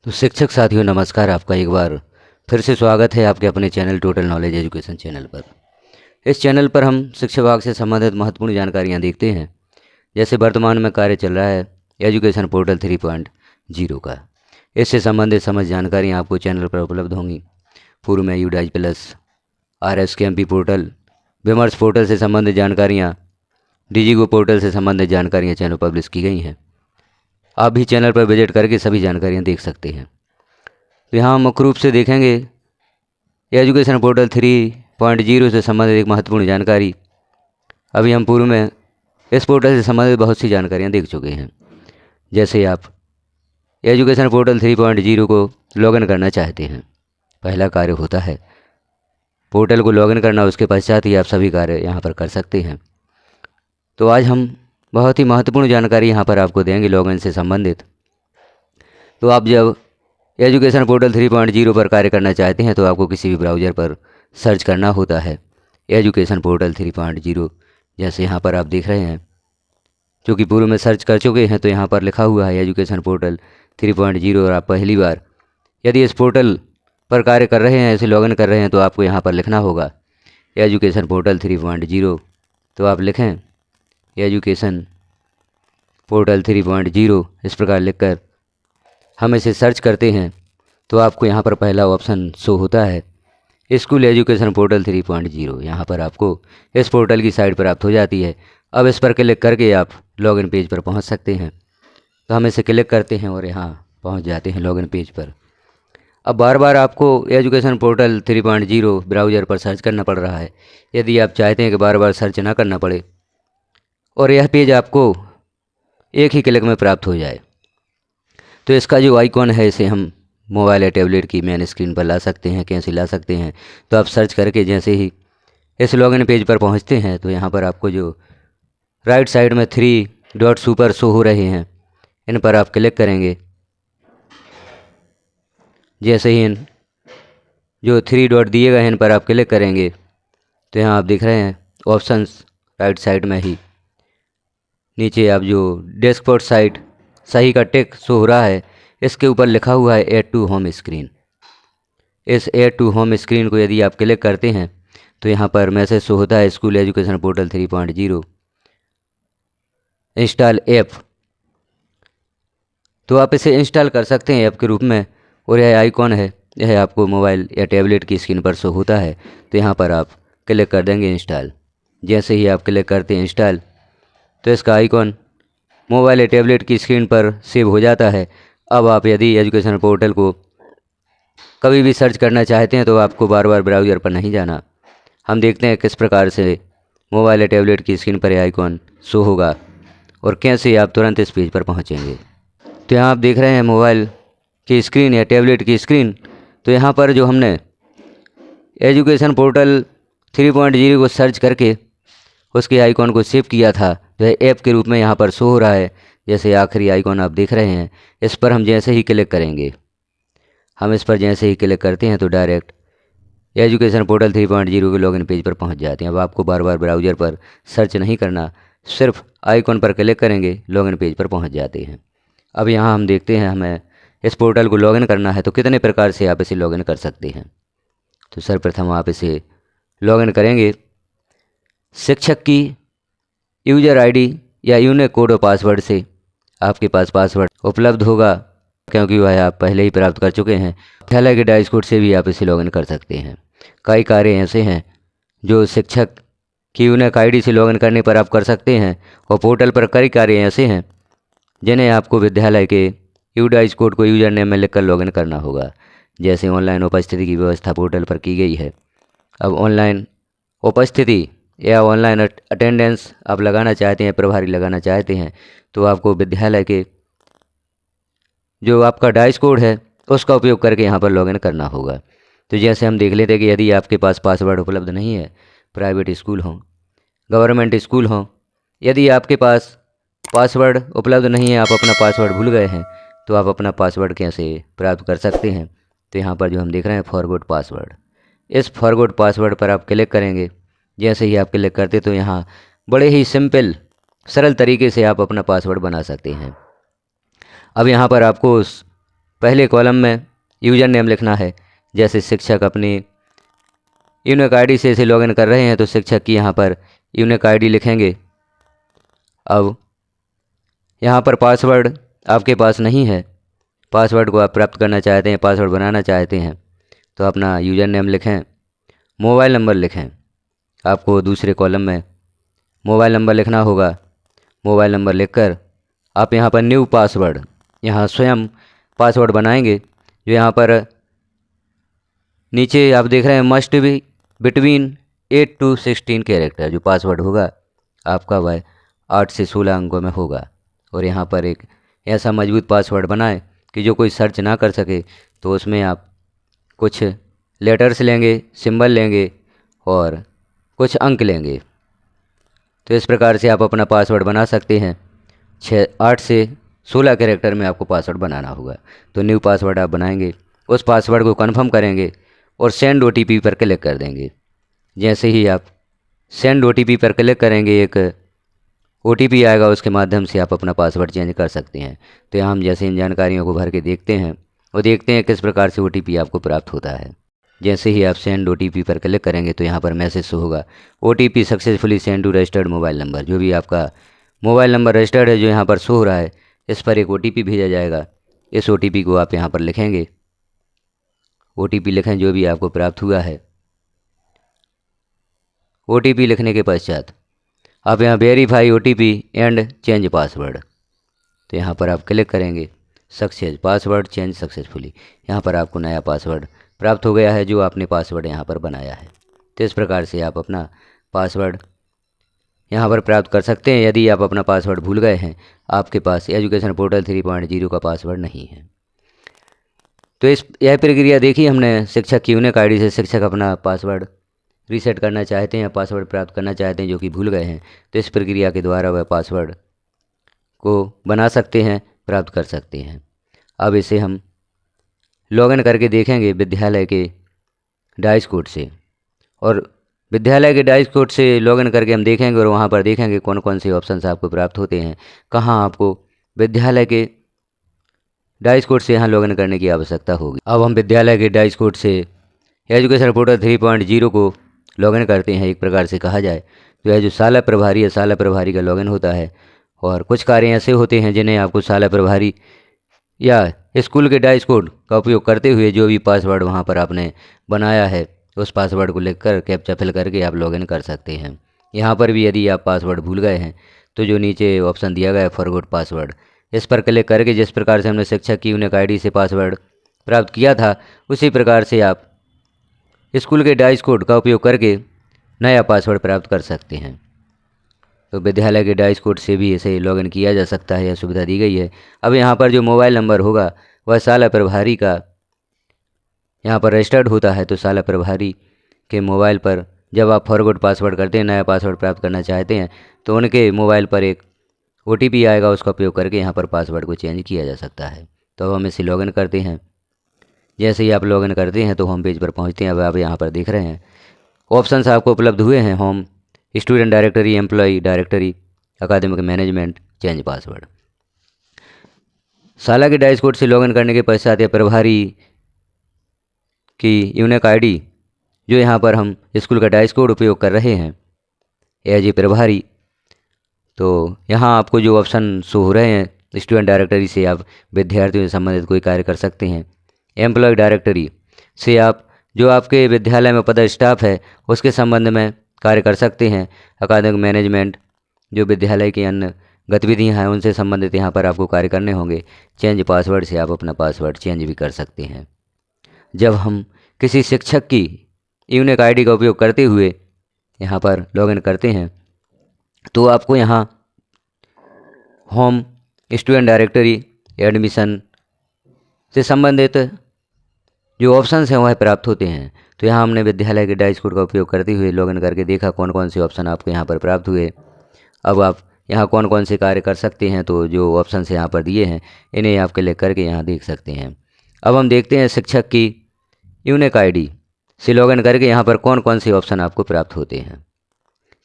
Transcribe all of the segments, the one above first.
तो शिक्षक साथियों नमस्कार। आपका एक बार फिर से स्वागत है आपके अपने channel total knowledge education channel पर। इस चैनल पर हम शिक्षा विभाग से संबंधित महत्वपूर्ण जानकारियां देखते हैं। जैसे वर्तमान में कार्य चल रहा है एजुकेशन पोर्टल 3.0 का, इससे संबंधित समस्त जानकारियां आपको चैनल पर उपलब्ध होंगी। पूर्व में यूडाइज प्लस, RSKMP पोर्टल, विमर्श पोर्टल से संबंधित जानकारियाँ, DigiGo पोर्टल से संबंधित जानकारियाँ चैनल पब्लिश की गई हैं। आप भी चैनल पर विजिट करके सभी जानकारियाँ देख सकते हैं। तो यहाँ मुख्य रूप से देखेंगे एजुकेशन पोर्टल 3.0 से संबंधित एक महत्वपूर्ण जानकारी। अभी हम पूर्व में इस पोर्टल से संबंधित बहुत सी जानकारियाँ देख चुके हैं। जैसे आप एजुकेशन पोर्टल 3.0 को लॉगिन करना चाहते हैं, पहला कार्य होता है पोर्टल को लॉगिन करना, उसके पश्चात ही आप सभी कार्य यहाँ पर कर सकते हैं। तो आज हम बहुत ही महत्वपूर्ण जानकारी यहाँ पर आपको देंगे लॉगिन से संबंधित। तो आप जब एजुकेशन पोर्टल 3.0 पर कार्य करना चाहते हैं तो आपको किसी भी ब्राउज़र पर सर्च करना होता है एजुकेशन पोर्टल 3.0। जैसे यहाँ पर आप देख रहे हैं, क्योंकि पूर्व में सर्च कर चुके हैं तो यहाँ पर लिखा हुआ है एजुकेशन पोर्टल 3.0। और आप पहली बार यदि इस पोर्टल पर कार्य कर रहे हैं, इसे लॉगिन कर रहे हैं, तो आपको यहाँ पर लिखना होगा एजुकेशन पोर्टल 3.0। तो आप लिखें एजुकेशन पोर्टल 3.0, इस प्रकार लिखकर हम इसे सर्च करते हैं तो आपको यहाँ पर पहला ऑप्शन शो होता है स्कूल एजुकेशन पोर्टल 3.0। यहाँ पर आपको इस पोर्टल की साइट प्राप्त हो जाती है। अब इस पर क्लिक करके आप लॉगिन पेज पर पहुँच सकते हैं। तो हम इसे क्लिक करते हैं और यहाँ पहुँच जाते हैं लॉगिन पेज पर। अब बार बार आपको एजुकेशन पोर्टल 3.0 ब्राउज़र पर सर्च करना पड़ रहा है। यदि आप चाहते हैं कि बार बार सर्च ना करना पड़े और यह पेज आपको एक ही क्लिक में प्राप्त हो जाए, तो इसका जो आइकॉन है इसे हम मोबाइल या टैबलेट की मेन स्क्रीन पर ला सकते हैं। कैसे ला सकते हैं? तो आप सर्च करके जैसे ही इस लॉगिन पेज पर पहुंचते हैं तो यहाँ पर आपको जो राइट साइड में 3 डॉट्स ऊपर शो हो रहे हैं, इन पर आप क्लिक करेंगे। जैसे ही इन जो 3 डॉट दिए गए हैं इन पर आप क्लिक करेंगे तो यहाँ आप देख रहे हैं ऑप्शंस राइट साइड में ही नीचे आप जो डेस्कटॉप साइट सही का टिक शो हो रहा है, इसके ऊपर लिखा हुआ है ऐड टू होम स्क्रीन। इस ऐड टू होम स्क्रीन को यदि आप क्लिक करते हैं तो यहाँ पर मैसेज शो होता है school education portal 3.0 install app. तो आप इसे इंस्टॉल कर सकते हैं ऐप के रूप में। और यह आइकॉन है, यह आपको मोबाइल या टैबलेट की स्क्रीन पर शो होता है। तो यहाँ पर आप क्लिक कर देंगे इंस्टॉल। जैसे ही आप क्लिक करते हैं इंस्टॉल, तो इसका आइकॉन मोबाइल या टैबलेट की स्क्रीन पर सेव हो जाता है। अब आप यदि एजुकेशन पोर्टल को कभी भी सर्च करना चाहते हैं तो आपको बार बार ब्राउज़र पर नहीं जाना। हम देखते हैं किस प्रकार से मोबाइल या टैबलेट की स्क्रीन पर यह आइकॉन शो होगा और कैसे आप तुरंत इस पेज पर पहुंचेंगे। तो यहाँ आप देख रहे हैं मोबाइल की स्क्रीन या टैबलेट की स्क्रीन। तो यहाँ पर जो हमने एजुकेशन पोर्टल 3.0 को सर्च करके उसके आइकॉन को सेव किया था, जो है ऐप के रूप में यहाँ पर शो हो रहा है। जैसे आखिरी आइकॉन आप देख रहे हैं, इस पर हम जैसे ही क्लिक करेंगे, हम इस पर जैसे ही क्लिक करते हैं तो डायरेक्ट एजुकेशन पोर्टल 3.0 के लॉगिन पेज पर पहुंच जाते हैं। अब आपको बार बार ब्राउज़र पर सर्च नहीं करना, सिर्फ आइकॉन पर क्लिक करेंगे, लॉगिन पेज पर पहुंच जाते हैं। अब यहाँ हम देखते हैं हमें इस पोर्टल को लॉगिन करना है तो कितने प्रकार से आप इसे लॉगिन कर सकते हैं। तो सर्वप्रथम आप इसे लॉगिन करेंगे शिक्षक की यूज़र आईडी या यूनिक कोड और पासवर्ड से। आपके पास पासवर्ड उपलब्ध होगा क्योंकि वह आप पहले ही प्राप्त कर चुके हैं। विद्यालय के डाइस कोड से भी आप इसे लॉगिन कर सकते हैं। कई कार्य ऐसे हैं जो शिक्षक की यूनिक आईडी से लॉगिन करने पर आप कर सकते हैं, और पोर्टल पर कई कार्य ऐसे हैं जिन्हें आपको विद्यालय के यूडाइस कोड को यूज़र नेम में लिखकर लॉगिन करना होगा। जैसे ऑनलाइन उपस्थिति की व्यवस्था पोर्टल पर की गई है। अब ऑनलाइन उपस्थिति या ऑनलाइन अटेंडेंस आप लगाना चाहते हैं, प्रभारी लगाना चाहते हैं, तो आपको विद्यालय के जो आपका डाइस कोड है उसका उपयोग करके यहाँ पर लॉगिन करना होगा। तो जैसे हम देख लेते हैं कि यदि आपके पास पासवर्ड उपलब्ध नहीं है, प्राइवेट स्कूल हों, गवर्नमेंट स्कूल हों, यदि आपके पास पासवर्ड उपलब्ध नहीं है, आप अपना पासवर्ड भूल गए हैं, तो आप अपना पासवर्ड कैसे प्राप्त कर सकते हैं। तो यहाँ पर जो हम देख रहे हैं फॉरगॉट पासवर्ड, इस फॉरगॉट पासवर्ड पर आप क्लिक करेंगे। जैसे ही आप क्लिक करते तो यहाँ बड़े ही सिंपल सरल तरीके से आप अपना पासवर्ड बना सकते हैं। अब यहाँ पर आपको उस पहले कॉलम में यूज़र नेम लिखना है। जैसे शिक्षक अपनी यूनिक आईडी से इसे लॉगिन कर रहे हैं तो शिक्षक की यहाँ पर यूनिक आईडी लिखेंगे। अब यहाँ पर पासवर्ड आपके पास नहीं है, पासवर्ड को आप प्राप्त करना चाहते हैं, पासवर्ड बनाना चाहते हैं, तो अपना यूज़र नेम लिखें, मोबाइल नंबर लिखें। आपको दूसरे कॉलम में मोबाइल नंबर लिखना होगा। मोबाइल नंबर लिखकर आप यहाँ पर न्यू पासवर्ड, यहाँ स्वयं पासवर्ड बनाएंगे। जो यहाँ पर नीचे आप देख रहे हैं must be between 8 to 16 character, जो पासवर्ड होगा आपका वह 8 से 16 अंकों में होगा। और यहाँ पर एक ऐसा मजबूत पासवर्ड बनाएं कि जो कोई सर्च ना कर सके। तो उसमें आप कुछ लेटर्स लेंगे, सिंबल लेंगे और कुछ अंक लेंगे। तो इस प्रकार से आप अपना पासवर्ड बना सकते हैं। 8 से 16 कैरेक्टर में आपको पासवर्ड बनाना होगा। तो न्यू पासवर्ड आप बनाएंगे, उस पासवर्ड को कन्फर्म करेंगे और सेंड OTP पर क्लिक कर देंगे। जैसे ही आप सेंड OTP पर क्लिक करेंगे एक OTP आएगा, उसके माध्यम से आप अपना पासवर्ड चेंज कर सकते हैं। तो यहाँ हम जैसे इन जानकारियों को भर के देखते हैं और देखते हैं किस प्रकार से OTP आपको प्राप्त होता है। जैसे ही आप सेंड OTP पर क्लिक करेंगे तो यहाँ पर मैसेज शो होगा, OTP successfully send to registered mobile number. जो भी आपका मोबाइल नंबर रजिस्टर्ड है, जो यहाँ पर शो हो रहा है, इस पर एक OTP भेजा जाएगा। इस OTP को आप यहाँ पर लिखेंगे। OTP लिखें जो भी आपको प्राप्त हुआ है। OTP लिखने के पश्चात आप यहाँ verify OTP and change password, तो यहाँ पर आप क्लिक करेंगे। सक्सेस पासवर्ड चेंज सक्सेसफुली, यहाँ पर आपको नया पासवर्ड प्राप्त हो गया है, जो आपने पासवर्ड यहाँ पर बनाया है। तो इस प्रकार से आप अपना पासवर्ड यहाँ पर प्राप्त कर सकते हैं। यदि आप अपना पासवर्ड भूल गए हैं, आपके पास एजुकेशन पोर्टल 3.0 का पासवर्ड नहीं है, तो यह प्रक्रिया देखी हमने। शिक्षक की यूनिक आईडी से शिक्षक अपना पासवर्ड रीसेट करना चाहते हैं, पासवर्ड प्राप्त करना चाहते हैं जो कि भूल गए हैं, तो इस प्रक्रिया के द्वारा वह पासवर्ड को बना सकते हैं, प्राप्त कर सकते हैं। अब इसे हम लॉगिन करके देखेंगे विद्यालय के डैशबोर्ड से, और विद्यालय के डैशबोर्ड से लॉगिन करके हम देखेंगे और वहाँ पर देखेंगे कौन कौन से ऑप्शंस आपको प्राप्त होते हैं, कहाँ आपको विद्यालय के डैशबोर्ड से यहाँ लॉगिन करने की आवश्यकता होगी। अब हम विद्यालय के डैशबोर्ड से एजुकेशन पोर्टल 3.0 को लॉगिन करते हैं। एक प्रकार से कहा जाए तो यह जो शाला प्रभारी है, शाला प्रभारी का लॉगिन होता है। और कुछ कार्य ऐसे होते हैं जिन्हें आपको शाला प्रभारी या स्कूल के डैशबोर्ड का उपयोग करते हुए जो भी पासवर्ड वहाँ पर आपने बनाया है, उस पासवर्ड को लिखकर कैप्चा फिल करके आप लॉगिन कर सकते हैं। यहाँ पर भी यदि आप पासवर्ड भूल गए हैं तो जो नीचे ऑप्शन दिया गया है फॉरगॉट पासवर्ड, इस पर क्लिक करके जिस प्रकार से हमने शिक्षक की यूनिक आईडी से पासवर्ड प्राप्त किया था, उसी प्रकार से आप स्कूल के डैशबोर्ड का उपयोग करके नया पासवर्ड प्राप्त कर सकते हैं। तो विद्यालय के डैशबोर्ड से भी इसे लॉगिन किया जा सकता है, यह सुविधा दी गई है। अब यहाँ पर जो मोबाइल नंबर होगा वह शाला प्रभारी का यहाँ पर रजिस्टर्ड होता है। तो शाला प्रभारी के मोबाइल पर जब आप फॉरगॉट पासवर्ड करते हैं, नया पासवर्ड प्राप्त करना चाहते हैं, तो उनके मोबाइल पर एक OTP आएगा, उसका उपयोग करके यहाँ पर पासवर्ड को चेंज किया जा सकता है। तो अब हम इसे लॉगिन करते हैं। जैसे ही आप लॉगिन करते हैं तो होम पेज पर पहुँचते हैं। अब आप यहाँ पर देख रहे हैं ऑप्शंस आपको उपलब्ध हुए हैं, home, student directory, employ directory, academic management, change password. शाला के डैशबोर्ड से लॉगिन करने के पश्चात या प्रभारी की यूनिक आईडी, जो यहाँ पर हम स्कूल का डैशबोर्ड उपयोग कर रहे हैं एज ए प्रभारी, तो यहाँ आपको जो ऑप्शन शो हो रहे हैं, स्टूडेंट डायरेक्टरी से आप विद्यार्थियों से संबंधित कोई कार्य कर सकते हैं। एम्प्लॉय डायरेक्टरी से आप जो आपके विद्यालय में पद स्टाफ है उसके संबंध में कार्य कर सकते हैं। अकादमिक मैनेजमेंट, जो विद्यालय की अन्य गतिविधियां हैं उनसे संबंधित यहाँ पर आपको कार्य करने होंगे। चेंज पासवर्ड से आप अपना पासवर्ड चेंज भी कर सकते हैं। जब हम किसी शिक्षक की यूनिक आईडी का उपयोग करते हुए यहाँ पर लॉगिन करते हैं तो आपको यहाँ होम, स्टूडेंट डायरेक्टरी, एडमिशन से संबंधित जो ऑप्शंस हैं वह प्राप्त होते हैं। तो यहाँ हमने विद्यालय के डैशबोर्ड का उपयोग करते हुए लॉगिन करके देखा कौन कौन से ऑप्शन आपको यहाँ पर प्राप्त हुए। अब आप यहाँ कौन कौन से कार्य कर सकते हैं, तो जो ऑप्शन यहाँ पर दिए हैं इन्हें आप क्लिक करके यहाँ देख सकते हैं। अब हम देखते हैं शिक्षक की यूनिक आईडी से लॉगिन करके यहाँ पर कौन कौन से ऑप्शन आपको प्राप्त होते हैं।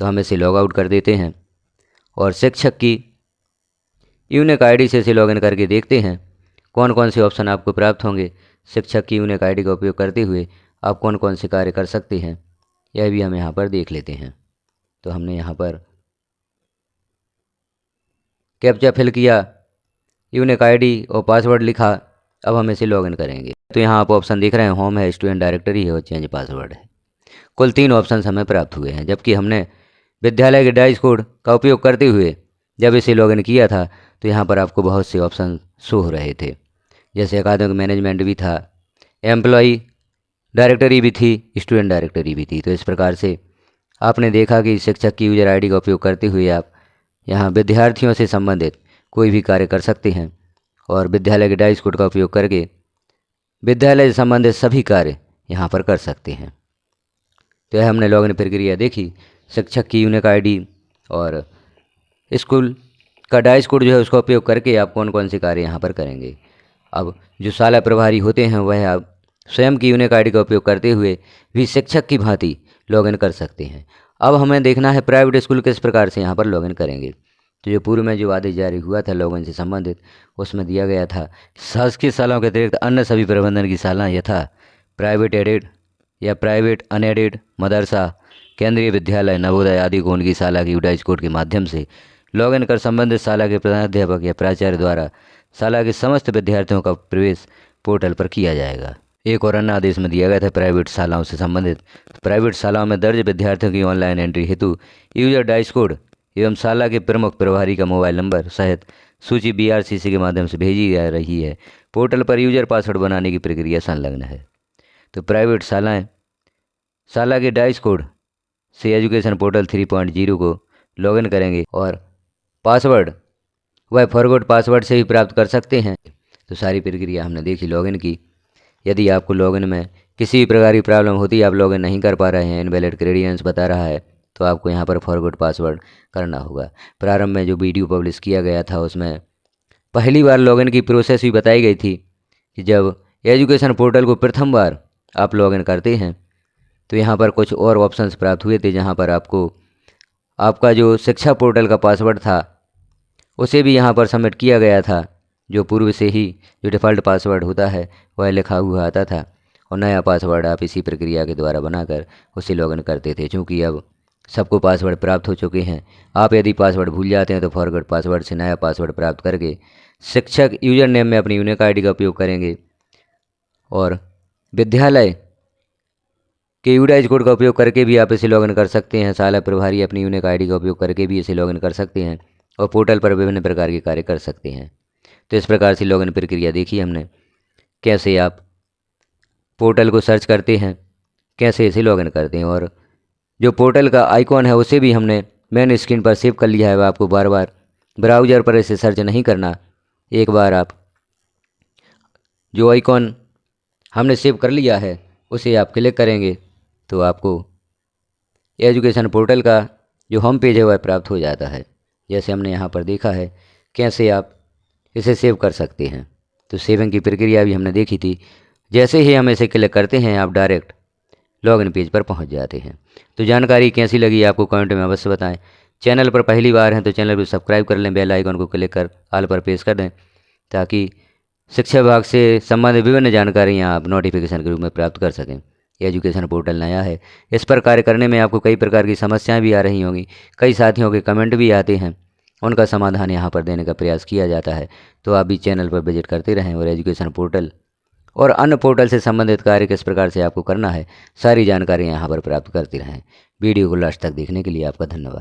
तो हम इसे लॉग आउट कर देते हैं और शिक्षक की यूनिक आईडी से इसे लॉगिन करके देखते हैं कौन कौन से ऑप्शन आपको प्राप्त होंगे, शिक्षक की यूनिक आईडी का उपयोग करते हुए आप कौन कौन से कार्य कर सकते हैं, यह भी हम यहाँ पर देख लेते हैं। तो हमने यहाँ पर कैप्चा फिल किया, यूनिक आईडी और पासवर्ड लिखा। अब हम इसे लॉगिन करेंगे। तो यहाँ आप ऑप्शन देख रहे हैं, होम है, स्टूडेंट डायरेक्टरी है और चेंज पासवर्ड है। कुल 3 ऑप्शन हमें प्राप्त हुए हैं, जबकि हमने विद्यालय के डाइस कोड का उपयोग करते हुए जब इसे लॉगिन किया था तो यहाँ पर आपको बहुत से ऑप्शन शो हो रहे थे, जैसे अकादमिक मैनेजमेंट भी था, एम्प्लॉई डायरेक्टरी भी थी, स्टूडेंट डायरेक्टरी भी थी। तो इस प्रकार से आपने देखा कि शिक्षक की यूजर आईडी का उपयोग करते हुए आप यहाँ विद्यार्थियों से संबंधित कोई भी कार्य कर सकते हैं और विद्यालय के डाइस कोड का उपयोग करके विद्यालय से संबंधित सभी कार्य यहाँ पर कर सकते हैं। तो यह हमने लॉगिन प्रक्रिया देखी, शिक्षक की यूनिक आईडी और स्कूल का डाइस कोड जो है उसका उपयोग करके आप कौन कौन से कार्य यहाँ पर करेंगे। अब जो शाला प्रभारी होते हैं वह आप स्वयं की यूनिक आईडी का उपयोग करते हुए भी शिक्षक की भांति लॉगिन कर सकते हैं। अब हमें देखना है प्राइवेट स्कूल किस प्रकार से यहाँ पर लॉगिन करेंगे। तो जो पूर्व में जो आदेश जारी हुआ था लॉगिन से संबंधित, उसमें दिया गया था शासकीय शालाओं के अतिरिक्त अन्य सभी प्रबंधन की शालाएँ यथा प्राइवेट एडेड या प्राइवेट अनएडेड मदरसा, केंद्रीय विद्यालय, नवोदय आदि को उनकी शाला की डाइस कोड के माध्यम से लॉगिन कर संबंधित शाला के प्रधानाध्यापक या प्राचार्य द्वारा शाला के समस्त विद्यार्थियों का प्रवेश पोर्टल पर किया जाएगा। एक और अन्य आदेश में दिया गया था प्राइवेट शालाओं से संबंधित, प्राइवेट शालाओं में दर्ज विद्यार्थियों की ऑनलाइन एंट्री हेतु यूजर डाइस कोड एवं शाला के प्रमुख प्रभारी का मोबाइल नंबर सहित सूची BRCC के माध्यम से भेजी जा रही है। पोर्टल पर यूजर पासवर्ड बनाने की प्रक्रिया संलग्न है। तो प्राइवेट शालाएँ शाला के डाइस कोड से एजुकेशन पोर्टल 3.0 को लॉगिन करेंगे और पासवर्ड वह फॉरगॉट पासवर्ड से ही प्राप्त कर सकते हैं। तो सारी प्रक्रिया हमने देखी, लॉगिन की। यदि आपको लॉगिन में किसी भी प्रकार की प्रॉब्लम होती है, आप लॉगिन नहीं कर पा रहे हैं, इनवैलिड क्रेडेंशियल्स बता रहा है, तो आपको यहाँ पर फॉरगॉट पासवर्ड करना होगा। प्रारंभ में जो वीडियो पब्लिश किया गया था उसमें पहली बार लॉगिन की प्रोसेस भी बताई गई थी कि जब एजुकेशन पोर्टल को प्रथम बार आप लॉगिन करते हैं तो यहाँ पर कुछ और ऑप्शंस प्राप्त हुए थे, जहाँ पर आपको आपका जो शिक्षा पोर्टल का पासवर्ड था उसे भी यहाँ पर सबमिट किया गया था। जो पूर्व से ही जो डिफ़ॉल्ट पासवर्ड होता है वह लिखा हुआ आता था और नया पासवर्ड आप इसी प्रक्रिया के द्वारा बनाकर उसे लॉगिन करते थे। चूँकि अब सबको पासवर्ड प्राप्त हो चुके हैं, आप यदि पासवर्ड भूल जाते हैं तो फॉरगॉट पासवर्ड से नया पासवर्ड प्राप्त करके शिक्षक यूजर नेम में अपनी यूनिक आईडी का उपयोग करेंगे और विद्यालय के यूडाइज कोड का उपयोग करके भी आप इसे लॉगिन कर सकते हैं। शाला प्रभारी अपनी यूनिक आईडी का उपयोग करके भी इसे लॉगिन कर सकते हैं और पोर्टल पर विभिन्न प्रकार के कार्य कर सकते हैं। तो इस प्रकार से लॉगिन प्रक्रिया देखी हमने, कैसे आप पोर्टल को सर्च करते हैं, कैसे इसे लॉगिन करते हैं और जो पोर्टल का आइकॉन है उसे भी हमने मेन स्क्रीन पर सेव कर लिया है। वह आपको बार बार ब्राउज़र पर इसे सर्च नहीं करना। एक बार आप जो आइकॉन हमने सेव कर लिया है उसे आप क्लिक करेंगे तो आपको एजुकेशन पोर्टल का जो होम पेज है वह प्राप्त हो जाता है। जैसे हमने यहाँ पर देखा है कैसे आप इसे सेव कर सकते हैं। तो सेविंग की प्रक्रिया भी हमने देखी थी। जैसे ही हम इसे क्लिक करते हैं आप डायरेक्ट लॉगिन पेज पर पहुंच जाते हैं। तो जानकारी कैसी लगी आपको कमेंट में अवश्य बताएं। चैनल पर पहली बार हैं तो चैनल को सब्सक्राइब कर लें, बेल आइकन को क्लिक कर ऑल पर प्रेस कर दें ताकि शिक्षा विभाग से संबंधित विभिन्न जानकारियाँ आप नोटिफिकेशन के रूप में प्राप्त कर सकें। एजुकेशन पोर्टल नया है, इस पर कार्य करने में आपको कई प्रकार की समस्याएं भी आ रही होंगी। कई साथियों के कमेंट भी आते हैं, उनका समाधान यहाँ पर देने का प्रयास किया जाता है। तो आप भी चैनल पर विजिट करते रहें और एजुकेशन पोर्टल और अन्य पोर्टल से संबंधित कार्य किस प्रकार से आपको करना है सारी जानकारी यहाँ पर प्राप्त करते रहें। वीडियो को लास्ट तक देखने के लिए आपका धन्यवाद।